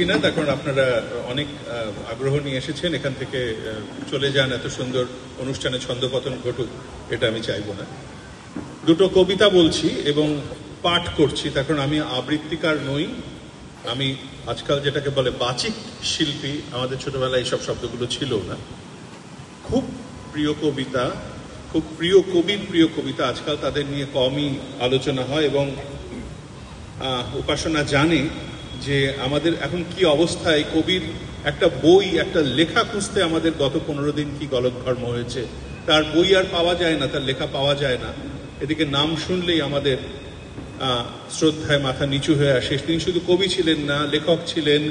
না, তার কারণ আপনারা অনেক আগ্রহ নিয়ে এসেছেন, এখান থেকে চলে যান, এত সুন্দর অনুষ্ঠানে ছন্দপতন ঘটুক, এটা আমি চাইব না। দুটো কবিতা বলছি এবং পাঠ করছি, তার কারণ আমি আবৃত্তিকার নই, আমি আজকাল যেটাকে বলে বাচিক শিল্পী, আমাদের ছোটবেলায় এইসব শব্দগুলো ছিল না। খুব প্রিয় কবিতা, খুব প্রিয় কবির প্রিয় কবিতা, আজকাল তাদের নিয়ে কমই আলোচনা হয় এবং উপাসনা জানে যে আমাদের এখন কি অবস্থায় কবির একটা বই, একটা লেখা খুঁজতে আমাদের গত 15 দিন কি গলদঘর্ম হয়েছে। তার বই আর পাওয়া যায় না, তার লেখা পাওয়া যায় না, এদিকে নাম শুনলেই আমাদের শ্রদ্ধায় মাথা নিচু হয়ে আসে। তিনি শুধু কবি ছিলেন না, লেখক ছিলেন,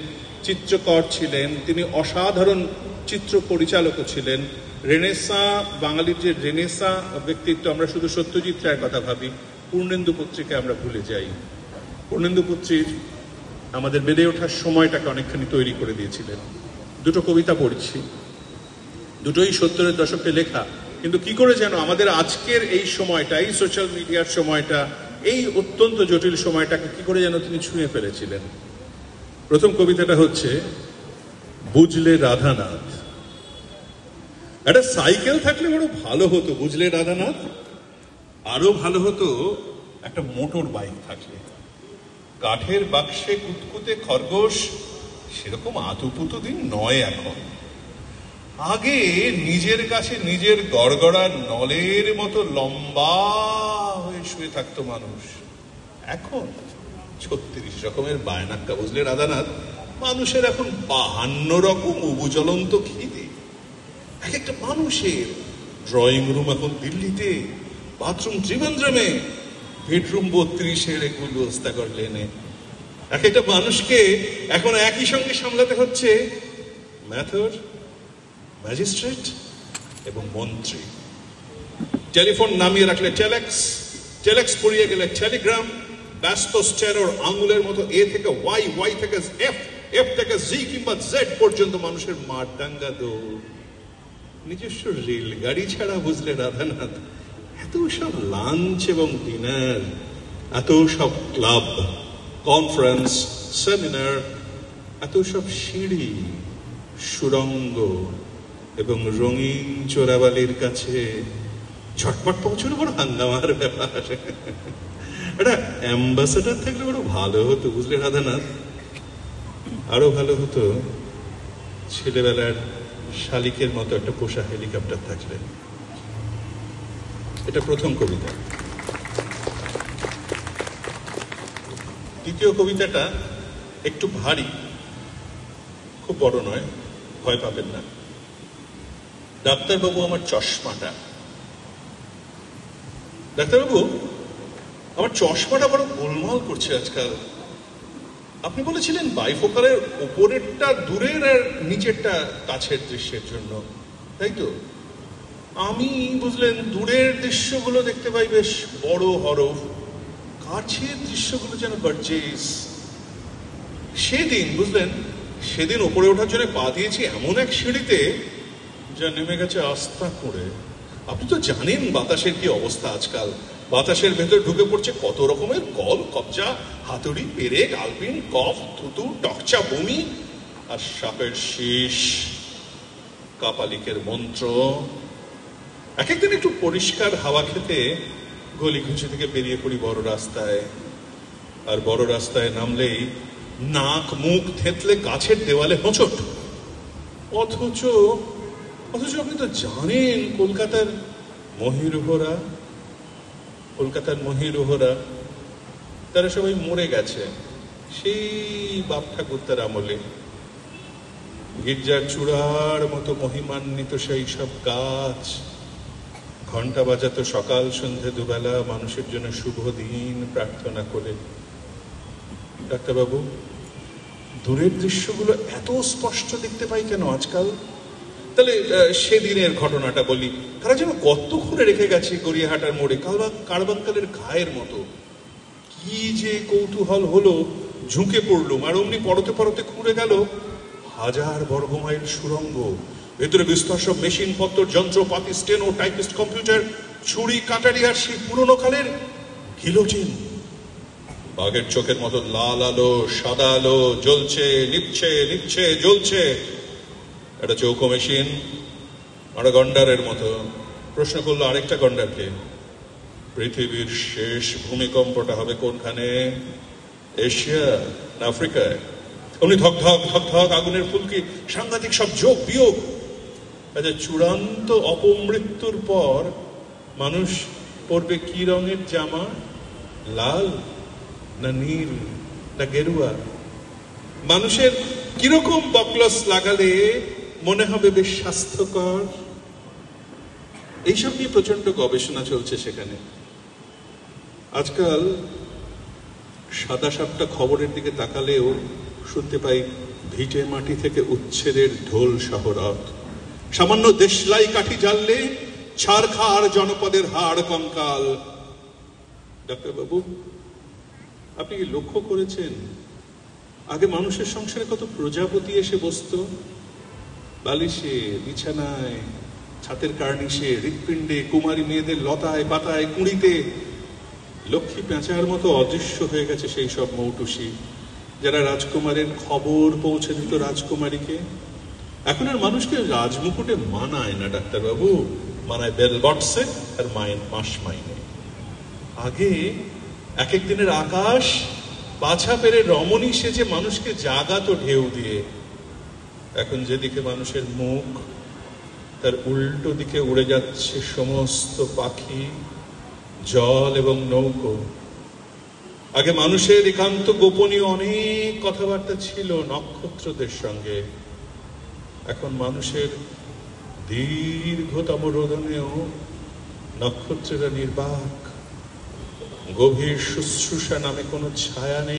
চিত্রকর ছিলেন, তিনি অসাধারণ চিত্র পরিচালকও ছিলেন। রেনেসা, বাঙালির যে রেনেসা ব্যক্তিত্ব, আমরা শুধু সত্যজিৎ রায়ের কথা ভাবি, পূর্ণেন্দু পুত্রীকে আমরা ভুলে যাই। পূর্ণেন্দু পুত্রীর আমাদের বেড়ে ওঠার সময়টাকে অনেকখানি তৈরি করে দিয়েছিলেন। দুটো কবিতা পড়ছি, দুটোই 70-এর দশকে লেখা, কিন্তু কি করে যেন আমাদের আজকের এই সময়টা, এই সোশ্যাল মিডিয়ার সময়টা, এই অত্যন্ত জটিল সময়টাকে কি করে যেন তিনি ছুঁয়ে ফেলেছিলেন। প্রথম কবিতাটা হচ্ছে বুঝলে রাধানাথ। একটা সাইকেল থাকলে বড় ভালো হতো, বুঝলে রাধানাথ। আরো ভালো হতো একটা মোটর বাইক থাকলে। কাঠের বাক্সে কুতকুতে খরগোশ সেরকম আতুপুতু দিন নয় এখন। আগে নিজের কাছে নিজের গড়গড়ার নলের মতো লম্বা হয়ে শুয়ে থাকতো মানুষ, এখন 36 রকমের বায়নাক্কা, বুঝলে রাধানাথ। মানুষের এখন 52 রকম উবুজ্বলন্ত খিদে। এক একটা মানুষের ড্রয়িং রুম এখন দিল্লিতে, বাথরুম ত্রিভেন্দ্রমে, বেডরুম 32-এর এগুলো ওস্তাগর লেনে। এক একটা মানুষকে এখন একই সঙ্গে সামলাতে হচ্ছে ম্যাথর, ম্যাজিস্ট্রেট এবং মন্ত্রী। টেলিফোন নামিয়ে রাখলে টেলেক্স, টেলেক্স পড়িয়ে গেলে টেলিগ্রাম, ব্যস্ত স্টেরোর আঙুলের মতো এ থেকে ওয়াই, ওয়াই থেকে এফ, এফ থেকে জি কিংবা জেড পর্যন্ত মানুষের মারদাঙ্গা দৌড়। নিজস্ব রেলগাড়ি ছাড়া, বুঝলে রাধানাথ, এত সব লাঞ্চ এবং ডিনার, এত সব ক্লাব, কনফারেন্স, সেমিনার, এত সব সিঁড়ি, সুড়ঙ্গ এবং রঙিন চোরাবালির কাছে ঝটপট পৌঁছানো বড় হাঙ্গামার ব্যাপার। একটা অ্যাম্বাসেডার থাকলে বড় ভালো হতো, বুঝলে রাধানাথ। আরো ভালো হতো ছেলেবেলার শালিকের মতো একটা পোষা হেলিকপ্টার থাকলে। এটা প্রথম কবিতা। দ্বিতীয় কবিতাটা একটু ভারী, খুব বড় নয়, ভয় পাবেন না। ডাক্তারবাবু আমার চশমাটা। ডাক্তারবাবু আমার চশমাটা বড় গোলমাল করছে আজকাল। আপনি বলেছিলেন বাইফোকালের ওপরেরটা দূরের আর নিচেরটা কাছের দৃশ্যের জন্য, তাই তো? আমি, বুঝলেন, দূরের দৃশ্যগুলো দেখতে পাই বেশ বড় হরফ, কাছের দৃশ্যগুলো যেন গর্জিয়াস। সেদিন, বুঝলেন, সেদিন ওপরে ওঠার জন্য পা দিয়েছি এমন এক সিঁড়িতে যা নেমে গেছে আস্থা করে। আপনি তো জানেন বাতাসের কি অবস্থা আজকাল। বাতাসের ভেতর ঢুকে পড়ছে কত রকমের কল, কবজা, হাতুড়ি, পেরেক, আলপিন, কফ, থুতু, টকচা, বমি আর সাপের শীষ, কাপালিকের মন্ত্র। এক একদিন একটু পরিষ্কার হাওয়া খেতে গলিঘুচি থেকে বেরিয়ে পড়ি বড় রাস্তায়, আর বড় রাস্তায় নামলেই নাক মুখ থেতলে কাছের দেওয়ালে হোঁচট। অথচ আপনি তো জানেন কলকাতার মহিরুহরা তারা সবাই মরে গেছে সেই বাপ ঠাকুরতার আমলে। গির্জার চূড়ার মতো মহিমান্বিত সেই সব গাছ ঘন্টা বাজাতো সকাল সন্ধে দুবেলা মানুষের জন্য শুভ দিন প্রার্থনা করে। ডাক্তারবাবু, দূরের দৃশ্যগুলো এত স্পষ্ট দেখতে পাই কেন আজকাল? তাহলে সেদিনের ঘটনাটা বলি। তারা যেন গর্ত খুঁড়ে রেখে গেছে গড়িয়াহাটার মোড়ে, কারবাঙ্কালের ঘায়ের মতো। কি যে কৌতূহল হলো, ঝুঁকে পড়লুম, আর অমনি পরতে পরতে খুঁড়ে গেল 1000 বর্গমাইল সুড়ঙ্গ। ভেতরে বিস্তর সব মেশিন পত্র, যন্ত্রপাতি, স্টেনো, টাইপিস্ট, কম্পিউটার, ছুরি, কাটারি আর সেই পুরোনো কালের গিলোটিন। বাঘের চোখের মতো লাল আলো, সাদা আলো জ্বলছে, নিচ্ছে, নিচ্ছে, জ্বলছে। একটা চৌকো মেশিন, একটা গন্ডারের মতো। প্রশ্ন করলো আরেকটা গন্ডারকে, পৃথিবীর শেষ ভূমিকম্পটা হবে কোনখানে? এশিয়া না আফ্রিকায়? উনি ধক ধক ধক ধক আগুনের ফুলকি, সাংঘাতিক সব যোগ বিয়োগ। আচ্ছা, চূড়ান্ত অপমৃত্যুর পর মানুষ পরবে কি রঙের জামা? লাল না নীল না গেরুয়া? মানুষের কিরকম বকলস লাগালে মনে হবে বেশ স্বাস্থ্যকর? এইসব নিয়ে প্রচন্ড গবেষণা চলছে সেখানে। আজকাল সাদা সাতটা খবরের দিকে তাকালেও শুনতে পাই ভিটে মাটি থেকে উচ্ছেদের ঢোল শহরত। সামান্য দেশলাই কাঠি জ্বাললে ছারখার জনপদের হাড় কঙ্কাল। ডাক্তার বাবু, আপনি কি লক্ষ্য করেছেন আগে মানুষের সংসারে কত প্রজাপতি এসে বসতো? বালিশে, বিছানায়, ছাতের কার্নিশে, হৃৎপিণ্ডে, কুমারী মেয়েদের লতায় পাতায়, কুঁড়িতে। লক্ষ্মী পেঁচার মতো অদৃশ্য হয়ে গেছে সেই সব মৌটুসি যারা রাজকুমারের খবর পৌঁছে দিত রাজকুমারীকে। এখন আর মানুষকে রাজমুকুটে মানায় না ডাক্তারবাবু, মানায় বেল বক্সে আর মাস মাইনে। আগে এক এক দিনের আকাশ বাছা পেরে রমণী সেজে মানুষকে জাগাতো ঢেউ দিয়ে। এখন যেদিকে মানুষের মুখ, তার উল্টো দিকে উড়ে যাচ্ছে সমস্ত পাখি, জল এবং নৌকো। আগে মানুষের একান্ত গোপনীয় অনেক কথাবার্তা ছিল নক্ষত্রদের সঙ্গে। এখন মানুষের দীর্ঘতম রোদনেও নক্ষত্রেরা নির্বাক। গভীর শুশ্রূষা নামে কোনো ছায়া নেই।